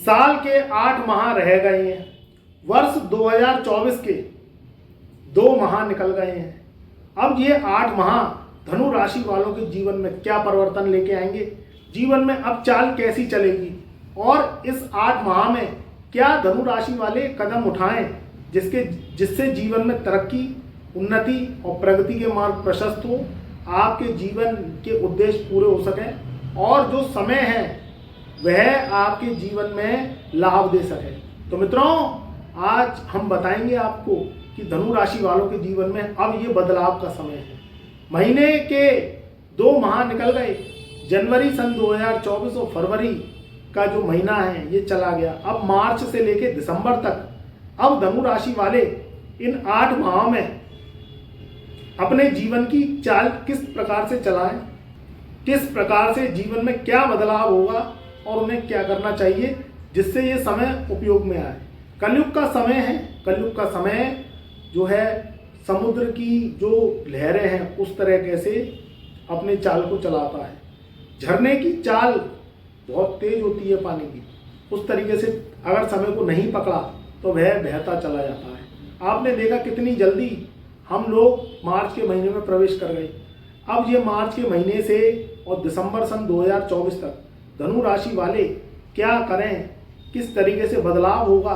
साल के 8 माह रह गए हैं। वर्ष 2024 के 2 माह निकल गए हैं। अब ये 8 माह धनु राशि वालों के जीवन में क्या परिवर्तन लेके आएंगे, जीवन में अब चाल कैसी चलेगी और इस 8 माह में क्या धनु राशि वाले कदम उठाएं जिससे जीवन में तरक्की, उन्नति और प्रगति के मार्ग प्रशस्त हो, आपके जीवन के उद्देश्य पूरे हो सकें और जो समय है वह आपके जीवन में लाभ दे सके। तो मित्रों, आज हम बताएंगे आपको कि धनु राशि वालों के जीवन में अब ये बदलाव का समय है। महीने के 2 माह निकल गए। जनवरी सन 2024 और फरवरी का जो महीना है ये चला गया। अब मार्च से लेके दिसंबर तक अब धनु राशि वाले इन 8 माह में अपने जीवन की चाल किस प्रकार से चलाएं, किस प्रकार से जीवन में क्या बदलाव होगा और उन्हें क्या करना चाहिए जिससे ये समय उपयोग में आए। कलयुग का समय है। कलयुग का समय जो है समुद्र की जो लहरें हैं उस तरह से अपने चाल को चलाता है। झरने की चाल बहुत तेज होती है पानी की, उस तरीके से अगर समय को नहीं पकड़ा तो वह बहता चला जाता है। आपने देखा कितनी जल्दी हम लोग मार्च के महीने में प्रवेश कर गए। अब ये मार्च के महीने से और दिसंबर सन 2024 तक धनु राशि वाले क्या करें, किस तरीके से बदलाव होगा,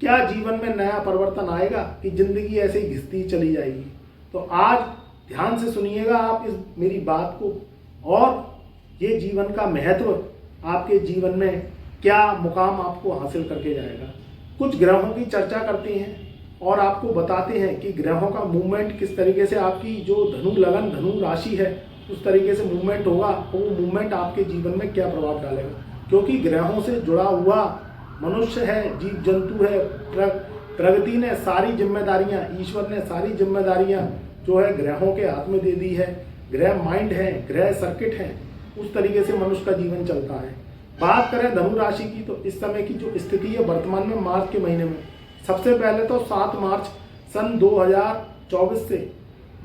क्या जीवन में नया परिवर्तन आएगा कि जिंदगी ऐसे ही घिसती चली जाएगी। तो आज ध्यान से सुनिएगा आप इस मेरी बात को और ये जीवन का महत्व आपके जीवन में क्या मुकाम आपको हासिल करके जाएगा। कुछ ग्रहों की चर्चा करते हैं और आपको बताते हैं कि ग्रहों का मूवमेंट किस तरीके से आपकी जो धनु लगन धनु राशि है उस तरीके से मूवमेंट होगा और वो मूवमेंट आपके जीवन में क्या प्रभाव डालेगा। क्योंकि ग्रहों से जुड़ा हुआ मनुष्य है, जीव जंतु है, प्रगति ने सारी जिम्मेदारियां, ईश्वर ने सारी जिम्मेदारियां जो है ग्रहों के हाथ में दे दी है। ग्रह माइंड है, ग्रह सर्किट है, उस तरीके से मनुष्य का जीवन चलता है। बात करें धनु राशि की तो इस समय की जो स्थिति है वर्तमान में मार्च के महीने में, सबसे पहले तो 7 मार्च सन 2024 से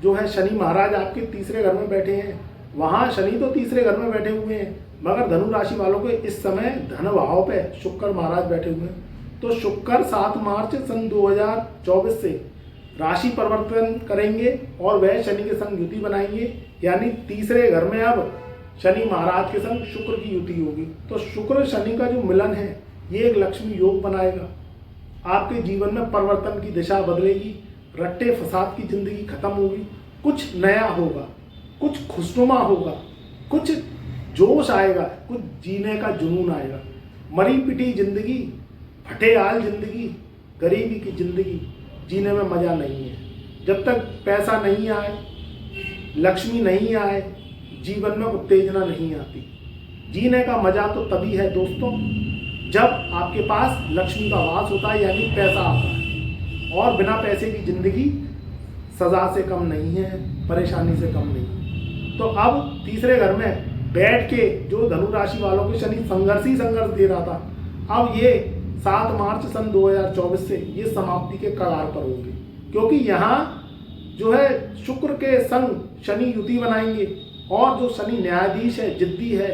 जो है शनि महाराज आपके तीसरे घर में बैठे हैं। वहाँ शनि तो तीसरे घर में बैठे हुए हैं, मगर धनु राशि वालों के इस समय धन भाव पे शुक्र महाराज बैठे हुए हैं। तो शुक्र 7 मार्च सन 2024 से राशि परिवर्तन करेंगे और वह शनि के संग युति बनाएंगे, यानी तीसरे घर में अब शनि महाराज के संग शुक्र की युति होगी। तो शुक्र शनि का जो मिलन है ये एक लक्ष्मी योग बनाएगा। आपके जीवन में परिवर्तन की दिशा बदलेगी, रट्टे फसाद की जिंदगी खत्म होगी, कुछ नया होगा, कुछ खुशनुमा होगा, कुछ जोश आएगा, कुछ जीने का जुनून आएगा। मरी पिटी जिंदगी, फटे आल जिंदगी, गरीबी की जिंदगी जीने में मजा नहीं है। जब तक पैसा नहीं आए, लक्ष्मी नहीं आए, जीवन में उत्तेजना नहीं आती। जीने का मजा तो तभी है दोस्तों जब आपके पास लक्ष्मी का वास होता है, यानी पैसा आता है। और बिना पैसे की जिंदगी सजा से कम नहीं है, परेशानी से कम नहीं है। तो अब तीसरे घर में बैठ के जो धनु राशि वालों के शनि संघर्ष दे रहा था, अब ये 7 मार्च सन 2024 से ये समाप्ति के कगार पर होंगे। क्योंकि यहाँ जो है शुक्र के संग शनि युति बनाएंगे और जो शनि न्यायाधीश है, जिद्दी है,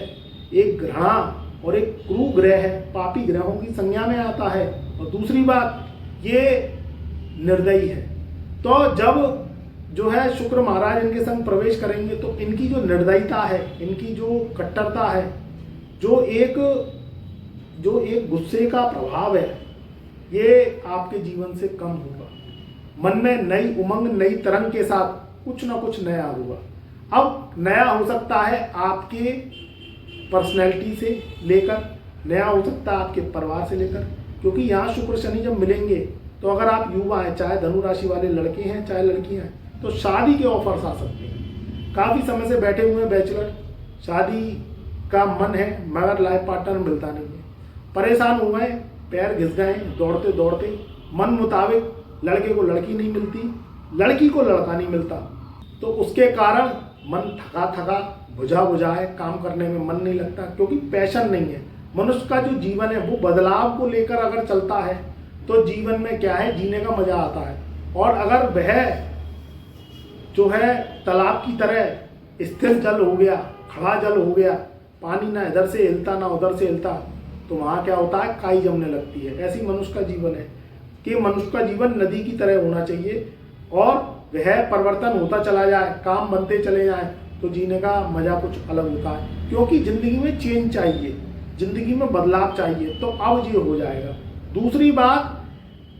एक घृणा और एक क्रूर ग्रह है, पापी ग्रहों की संज्ञा में आता है। और दूसरी बात ये निर्दयी है। तो जब जो है शुक्र महाराज इनके संग प्रवेश करेंगे तो इनकी जो निर्दयता है, इनकी जो कट्टरता है, जो एक गुस्से का प्रभाव है, ये आपके जीवन से कम होगा। मन में नई उमंग, नई तरंग के साथ कुछ ना कुछ नया होगा। अब नया हो सकता है आपके पर्सनैलिटी से लेकर, नया हो सकता है आपके परिवार से लेकर। क्योंकि यहाँ शुक्र शनि जब मिलेंगे तो अगर आप युवा हैं, चाहे धनु राशि वाले लड़के हैं चाहे लड़कियां हैं, तो शादी के ऑफर्स आ सकते हैं। काफ़ी समय से बैठे हुए हैं बैचलर, शादी का मन है मगर लाइफ पार्टनर मिलता नहीं है, परेशान हुए हैं, पैर घिस गए, दौड़ते दौड़ते मन मुताबिक लड़के को लड़की नहीं मिलती, लड़की को लड़का नहीं मिलता। तो उसके कारण मन थका थका बुझा बुझा है, काम करने में मन नहीं लगता क्योंकि पैशन नहीं है। मनुष्य का जो जीवन है वो बदलाव को लेकर अगर चलता है तो जीवन में क्या है, जीने का मजा आता है। और अगर वह जो है तालाब की तरह स्थिर जल हो गया, खड़ा जल हो गया, पानी ना इधर से हिलता ना उधर से हिलता, तो वहाँ क्या होता है, काई जमने लगती है। ऐसी मनुष्य का जीवन है कि मनुष्य का जीवन नदी की तरह होना चाहिए और वह परिवर्तन होता चला जाए, काम बनते चले जाए, तो जीने का मजा कुछ अलग होता है। क्योंकि जिंदगी में चेंज चाहिए, जिंदगी में बदलाव चाहिए, तो अब ये हो जाएगा। दूसरी बात,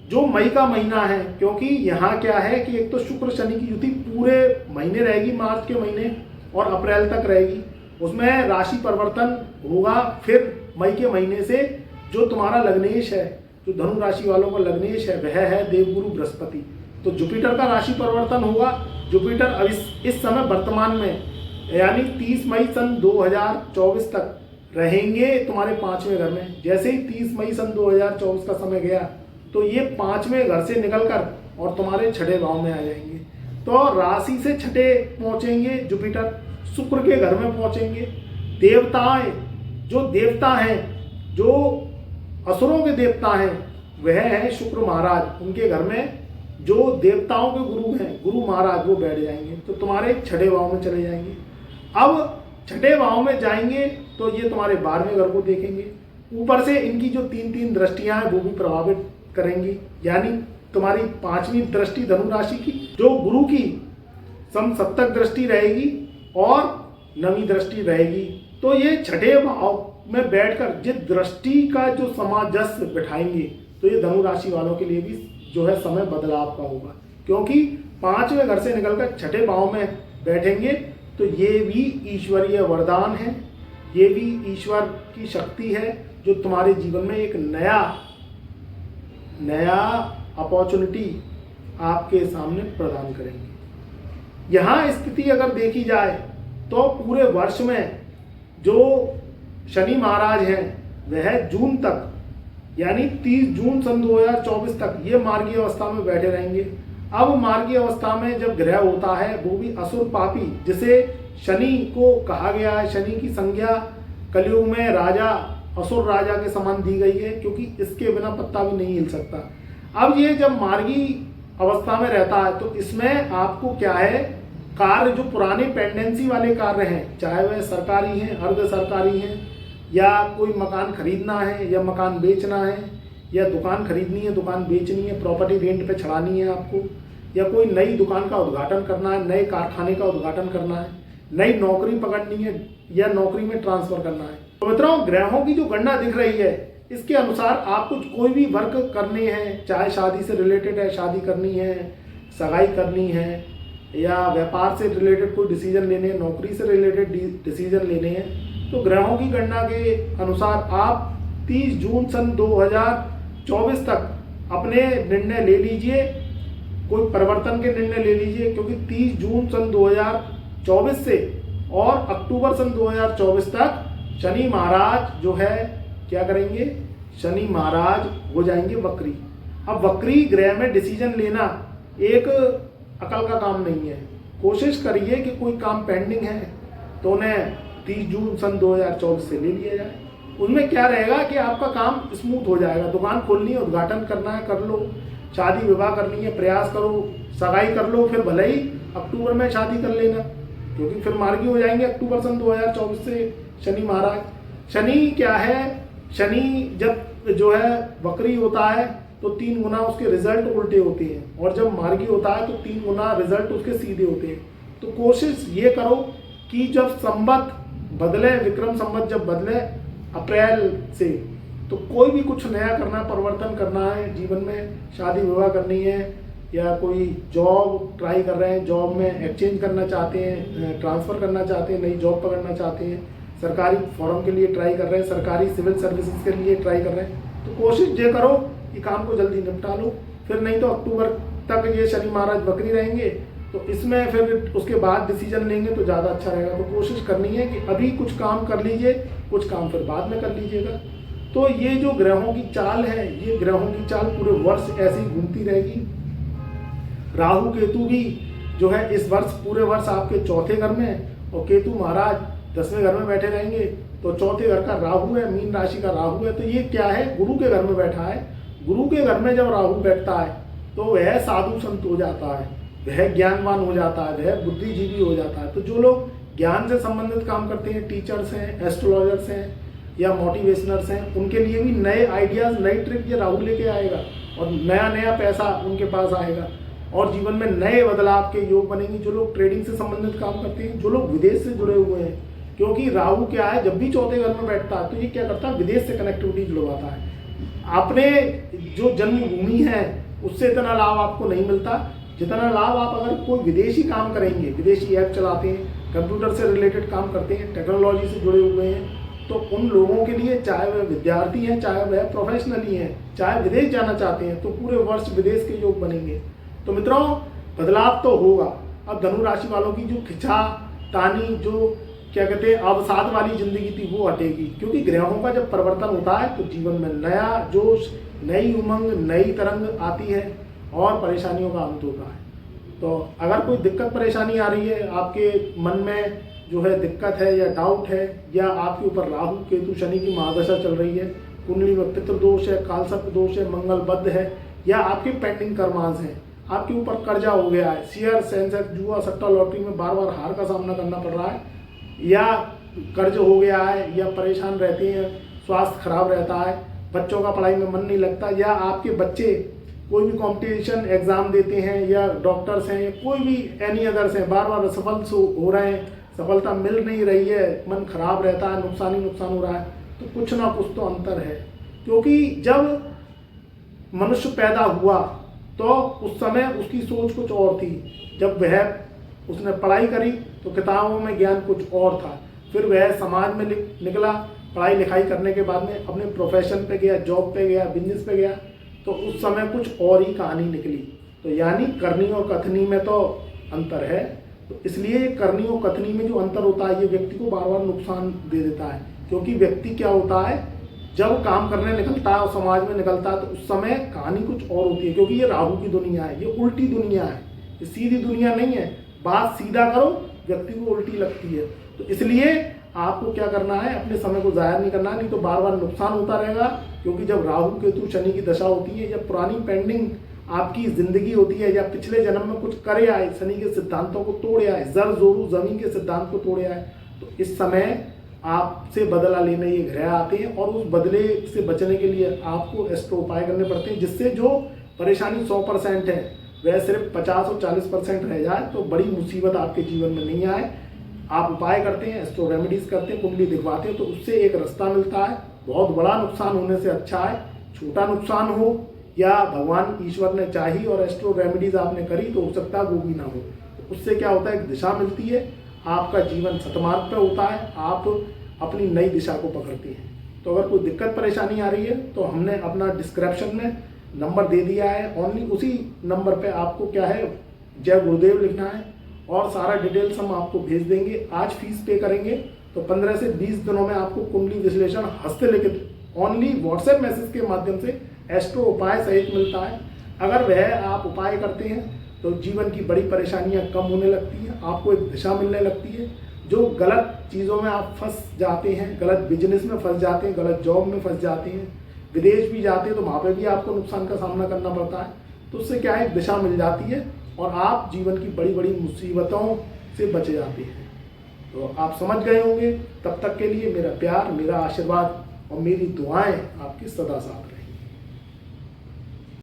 जो मई का महीना है, क्योंकि यहाँ क्या है कि एक तो शुक्र शनि की युति पूरे महीने रहेगी, मार्च के महीने और अप्रैल तक रहेगी, उसमें राशि परिवर्तन होगा। फिर मई के महीने से जो तुम्हारा लग्नेश है, जो धनु राशि वालों का लग्नेश है, वह है देवगुरु बृहस्पति, तो जुपिटर का राशि परिवर्तन होगा। जुपिटर अब इस समय वर्तमान में यानी 30 मई सन 2024 तक रहेंगे तुम्हारे 5वें घर में। जैसे ही 30 मई सन 2024 का समय गया तो ये 5वें घर से निकलकर और तुम्हारे 6ठे भाव में आ जाएंगे। तो राशि से 6ठे पहुंचेंगे जुपिटर, शुक्र के घर में पहुंचेंगे। देवताएं, जो देवता हैं, जो असुरों के देवता हैं, वह है शुक्र महाराज। उनके घर में जो देवताओं के गुरु हैं, गुरु महाराज, वो बैठ जाएंगे, तो तुम्हारे 6ठे भाव में चले जाएंगे। अब 6ठे भाव में जाएंगे तो ये तुम्हारे 12वें घर को देखेंगे। ऊपर से इनकी जो 3-3 दृष्टियां हैं वो भी प्रभावित करेंगी, यानी तुम्हारी 5वीं दृष्टि धनु राशि की, जो गुरु की समसप्तक दृष्टि रहेगी और 9वीं दृष्टि रहेगी। तो ये 6ठे भाव में बैठकर जिस दृष्टि का जो सामंजस्य बिठाएंगे, तो ये धनु राशि वालों के लिए भी जो है समय बदलाव का होगा, क्योंकि 5वें घर से निकलकर 6ठे भाव में बैठेंगे। तो ये भी ईश्वरीय वरदान है, ये भी ईश्वर की शक्ति है, जो तुम्हारे जीवन में एक नया अपॉर्चुनिटी आपके सामने प्रदान करेंगे। यहाँ स्थिति अगर देखी जाए तो पूरे वर्ष में जो शनि महाराज हैं वह जून तक, यानी 30 जून सन 2024 तक ये मार्गीय अवस्था में बैठे रहेंगे। अब मार्गीय अवस्था में जब ग्रह होता है वो भी असुर पापी, जिसे शनि को कहा गया है, शनि की संज्ञा कलयुग में राजा, असुर राजा के समान दी गई है, क्योंकि इसके बिना पत्ता भी नहीं हिल सकता। अब ये जब मार्गी अवस्था में रहता है तो इसमें आपको क्या है, कार्य जो पुराने पेंडेंसी वाले कार्य हैं, चाहे वह सरकारी हैं, अर्ध सरकारी हैं, या कोई मकान खरीदना है या मकान बेचना है, या दुकान खरीदनी है, दुकान बेचनी है, प्रॉपर्टी रेंट पे छड़ानी है आपको, या कोई नई दुकान का उद्घाटन करना है, नए कारखाने का उद्घाटन करना है, नई नौकरी पकड़नी है या नौकरी में ट्रांसफर करना है। तो मित्रों, ग्रहों की जो गणना दिख रही है, इसके अनुसार आपको कोई भी वर्क करने हैं, चाहे शादी से रिलेटेड है, शादी करनी है, सगाई करनी है, या व्यापार से रिलेटेड कोई डिसीजन लेने हैं, नौकरी से रिलेटेड डिसीजन लेने हैं, तो ग्रहों की गणना के अनुसार आप 30 जून सन 2024 तक अपने निर्णय ले लीजिए, कोई परिवर्तन के निर्णय ले लीजिए, क्योंकि 30 जून सन 2024 से और अक्टूबर सन 2024 तक शनि महाराज जो है क्या करेंगे, शनि महाराज हो जाएंगे वक्री। अब वक्री ग्रह में डिसीजन लेना एक अकल का काम नहीं है। कोशिश करिए कि कोई काम पेंडिंग है तो उन्हें 30 जून सन 2024 से ले लिया जाए। उनमें क्या रहेगा कि आपका काम स्मूथ हो जाएगा। दुकान खोलनी है, उद्घाटन करना है, कर लो, शादी विवाह करनी है, प्रयास करो, सगाई कर लो, फिर भले ही अक्टूबर में शादी कर लेना, क्योंकि फिर मार्गी हो जाएंगे अक्टूबर सन 2024 से शनि महाराज। शनि क्या है, शनि जब जो है वक्री होता है तो 3 गुना उसके रिजल्ट उल्टे होते हैं, और जब मार्गी होता है तो 3 गुना रिजल्ट उसके सीधे होते हैं। तो कोशिश ये करो कि जब संवत बदले, विक्रम संवत जब बदले अप्रैल से, तो कोई भी कुछ नया करना, परिवर्तन करना है जीवन में, शादी विवाह करनी है, या कोई जॉब ट्राई कर रहे हैं, जॉब में एक्सचेंज करना चाहते हैं, ट्रांसफ़र करना चाहते हैं, नई जॉब पकड़ना चाहते हैं, सरकारी फॉर्म के लिए ट्राई कर रहे हैं, सरकारी सिविल सर्विसेज के लिए ट्राई कर रहे हैं, तो कोशिश ये करो कि काम को जल्दी निपटा लो। फिर नहीं तो अक्टूबर तक ये शनि महाराज बकरी रहेंगे, तो इसमें फिर उसके बाद डिसीजन लेंगे तो ज़्यादा अच्छा रहेगा। तो कोशिश करनी है कि अभी कुछ काम कर लीजिए, कुछ काम फिर बाद में कर लीजिएगा। तो ये जो ग्रहों की चाल है, ये ग्रहों की चाल पूरे वर्ष ऐसे ही घूमती रहेगी। राहु केतु भी जो है इस वर्ष पूरे वर्ष आपके चौथे घर में, और केतु महाराज 10वें घर में बैठे रहेंगे। तो चौथे घर का राहु है, मीन राशि का राहु है, तो ये क्या है, गुरु के घर में बैठा है। गुरु के घर में जब राहु बैठता है तो वह साधु संत हो जाता है, वह ज्ञानवान हो जाता है, वह बुद्धिजीवी हो जाता है। तो जो लोग ज्ञान से संबंधित काम करते हैं, टीचर्स हैं, एस्ट्रोलॉजर्स हैं, या मोटिवेशनर्स हैं, उनके लिए भी नए आइडियाज़, नई ट्रिक ये राहु लेके आएगा और नया नया पैसा उनके पास आएगा और जीवन में नए बदलाव के योग बनेंगे। जो लोग ट्रेडिंग से संबंधित काम करते हैं, जो लोग विदेश से जुड़े हुए हैं, क्योंकि राहु क्या है, जब भी चौथे घर में बैठता है तो ये क्या करता है, विदेश से कनेक्टिविटी जुड़वाता है। अपने जो जन्मभूमि है उससे इतना लाभ आपको नहीं मिलता जितना लाभ आप अगर कोई विदेशी काम करेंगे, विदेशी ऐप चलाते हैं, कंप्यूटर से रिलेटेड काम करते हैं, टेक्नोलॉजी से जुड़े हुए हैं, तो उन लोगों के लिए, चाहे वह विद्यार्थी हैं, चाहे वह प्रोफेशनल ही हैं, चाहे विदेश जाना चाहते हैं, तो पूरे वर्ष विदेश के योग बनेंगे। तो मित्रों, बदलाव तो होगा। अब धनु राशि वालों की जो खिंचा तानी, जो क्या कहते हैं, अवसाद वाली जिंदगी थी, वो हटेगी, क्योंकि ग्रहों का जब परिवर्तन होता है तो जीवन में नया जोश, नई उमंग, नई तरंग आती है और परेशानियों का अंत होता है। तो अगर कोई दिक्कत परेशानी आ रही है, आपके मन में जो है दिक्कत है या डाउट है, या आपके ऊपर राहु केतु शनि की महादशा चल रही है, कुंडली में पितृ दोष है, कालसर्प दोष है, मंगल बद्ध है, या आपके पेंडिंग कर्मांश हैं, आपके ऊपर कर्जा हो गया है, शेयर, सेंसेक्स, जुआ, सट्टा, लॉटरी में बार बार हार का सामना करना पड़ रहा है, या कर्ज हो गया है, या परेशान रहते हैं, स्वास्थ्य खराब रहता है, बच्चों का पढ़ाई में मन नहीं लगता, या आपके बच्चे कोई भी कंपटीशन एग्जाम देते हैं, या डॉक्टर्स हैं, या कोई भी एनी अदर्स हैं, बार बार असफल हो रहे हैं, सफलता मिल नहीं रही है, मन खराब रहता है, नुकसान ही नुकसान हो रहा है, तो कुछ ना कुछ तो अंतर है। क्योंकि जब मनुष्य पैदा हुआ तो उस समय उसकी सोच कुछ और थी, जब उसने पढ़ाई करी तो किताबों में ज्ञान कुछ और था, फिर वह समाज में निकला, पढ़ाई लिखाई करने के बाद में अपने प्रोफेशन पे गया, जॉब पे गया, बिजनेस पे गया, तो उस समय कुछ और ही कहानी निकली। तो यानी करनी और कथनी में तो अंतर है। तो इसलिए करनी और कथनी में जो अंतर होता है, ये व्यक्ति को बार बार नुकसान दे देता है। क्योंकि व्यक्ति क्या होता है, जब काम करने निकलता है और समाज में निकलता है तो उस समय कहानी कुछ और होती है, क्योंकि ये राहु की दुनिया है, ये उल्टी दुनिया है, ये सीधी दुनिया नहीं है। बात सीधा करो, व्यक्ति को उल्टी लगती है। तो इसलिए आपको क्या करना है, अपने समय को ज़ाया नहीं करना है, नहीं तो बार बार नुकसान होता रहेगा। क्योंकि जब राहु केतु शनि की दशा होती है, या पुरानी पेंडिंग आपकी ज़िंदगी होती है, या पिछले जन्म में कुछ करे आए, शनि के सिद्धांतों को तोड़े आए, जर जोरू जमीन के सिद्धांत को तोड़े आए, तो इस समय आपसे बदला लेने ये ग्रह आते हैं और उस बदले से बचने के लिए आपको एस्ट्रो उपाय करने पड़ते हैं, जिससे जो परेशानी 100% है वह सिर्फ 50 और 40% रह जाए, तो बड़ी मुसीबत आपके जीवन में नहीं आए। आप उपाय करते हैं, एस्ट्रो रेमेडीज करते हैं, कुंडली दिखवाते हैं, तो उससे एक रास्ता मिलता है। बहुत बड़ा नुकसान होने से अच्छा है छोटा नुकसान हो, या भगवान ईश्वर ने चाही और एस्ट्रो रेमेडीज आपने करी तो हो सकता है वो भी ना हो। तो उससे क्या होता है, एक दिशा मिलती है, आपका जीवन सतमार्ग पे होता है, आप अपनी नई दिशा को पकड़ते हैं। तो अगर कोई दिक्कत परेशानी आ रही है तो हमने अपना डिस्क्रिप्शन में नंबर दे दिया है, ओनली उसी नंबर पे आपको क्या है, जय गुरुदेव लिखना है और सारा डिटेल्स हम आपको भेज देंगे। आज फीस पे करेंगे तो 15 से 20 दिनों में आपको कुंडली विश्लेषण हस्तलिखित ओनली व्हाट्सएप मैसेज के माध्यम से एस्ट्रो उपाय सहित मिलता है। अगर वह आप उपाय करते हैं तो जीवन की बड़ी परेशानियां कम होने लगती हैं, आपको एक दिशा मिलने लगती है। जो गलत चीज़ों में आप फंस जाते हैं, गलत बिजनेस में फंस जाते हैं, गलत जॉब में फंस जाते हैं, विदेश भी जाते हैं तो वहाँ पे भी आपको नुकसान का सामना करना पड़ता है, तो उससे क्या है, एक दिशा मिल जाती है और आप जीवन की बड़ी बड़ी मुसीबतों से बचे जाते हैं। तो आप समझ गए होंगे। तब तक के लिए मेरा प्यार, मेरा आशीर्वाद और मेरी दुआएं आपकी सदा साथ।